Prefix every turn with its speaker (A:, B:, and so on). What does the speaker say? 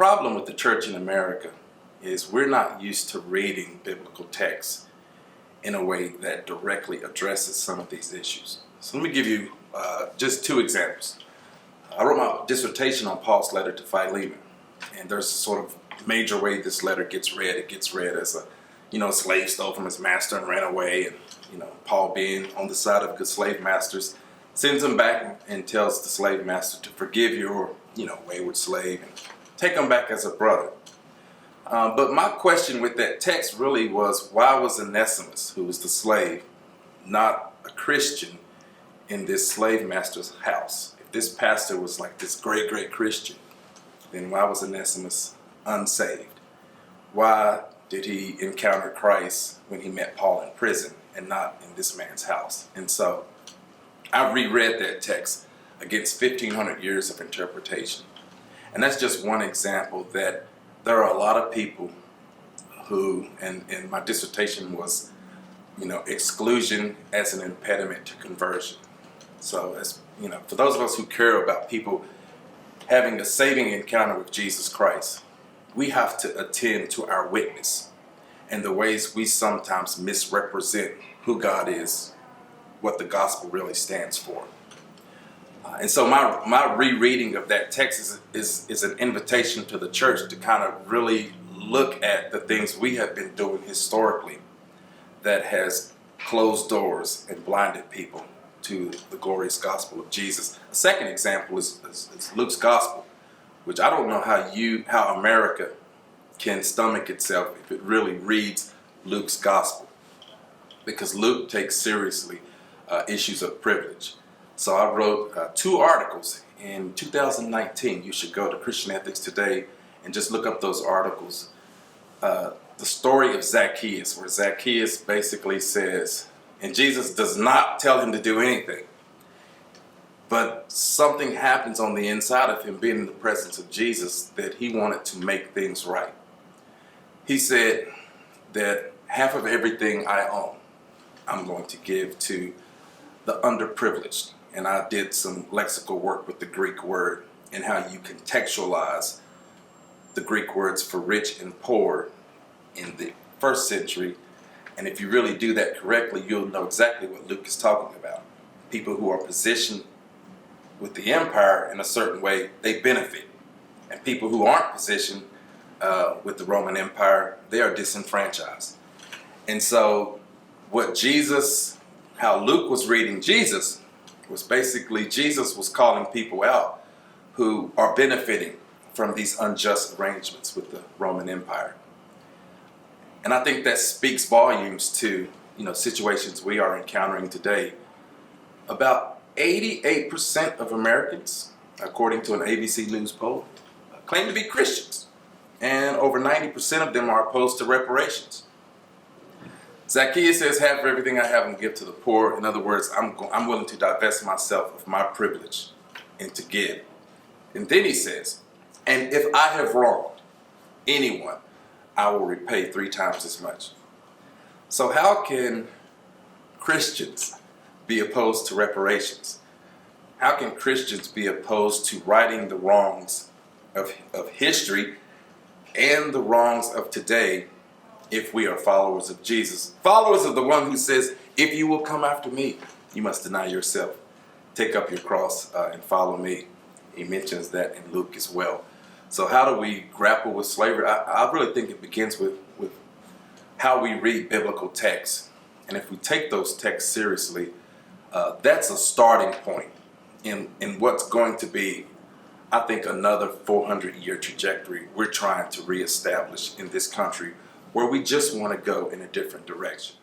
A: problem with the church in America is we're not used to reading biblical texts in a way that directly addresses some of these issues. So let me give you just two examples. I wrote my dissertation on Paul's letter to Philemon, and there's a sort of major way this letter gets read. It gets read as a slave stole from his master and ran away, and Paul, being on the side of good slave masters, sends him back and tells the slave master to forgive your wayward slave and take him back as a brother. But my question with that text really was, why was Onesimus, who was the slave, not a Christian in this slave master's house? If this pastor was like this great Christian, then why was Onesimus unsaved? Why did he encounter Christ when he met Paul in prison and not in this man's house? And so I reread that text against 1,500 years of interpretation. And that's just one example that there are a lot of people who, and my dissertation was, exclusion as an impediment to conversion. So as for those of us who care about people having a saving encounter with Jesus Christ, we have to attend to our witness and the ways we sometimes misrepresent who God is, what the gospel really stands for. And so my rereading of that text is an invitation to the church to kind of really look at the things we have been doing historically that has closed doors and blinded people to the glorious gospel of Jesus. A second example is Luke's gospel, which I don't know how America can stomach itself if it really reads Luke's gospel, because Luke takes seriously issues of privilege. So I wrote two articles in 2019. You should go to Christian Ethics Today and just look up those articles. The story of Zacchaeus, where Zacchaeus basically says, and Jesus does not tell him to do anything, but something happens on the inside of him being in the presence of Jesus that he wanted to make things right. He said that half of everything I own, I'm going to give to the underprivileged. And I did some lexical work with the Greek word and how you contextualize the Greek words for rich and poor in the first century. And if you really do that correctly, you'll know exactly what Luke is talking about. People who are positioned with the empire in a certain way, they benefit. And people who aren't positioned with the Roman Empire, they are disenfranchised. And so how Luke was reading Jesus was basically Jesus was calling people out who are benefiting from these unjust arrangements with the Roman Empire. And I think that speaks volumes to situations we are encountering today. About 88% of Americans, according to an ABC News poll, claim to be Christians, and over 90% of them are opposed to reparations. Zacchaeus says, half of everything I have and give to the poor. In other words, I'm willing to divest myself of my privilege and to give. And then he says, and if I have wronged anyone, I will repay 3 times as much. So how can Christians be opposed to reparations? How can Christians be opposed to righting the wrongs of history and the wrongs of today if we are followers of Jesus? Followers of the one who says, if you will come after me, you must deny yourself, take up your cross and follow me. He mentions that in Luke as well. So how do we grapple with slavery? I really think it begins with how we read biblical texts. And if we take those texts seriously, that's a starting point in what's going to be, I think, another 400-year trajectory we're trying to reestablish in this country, where we just want to go in a different direction.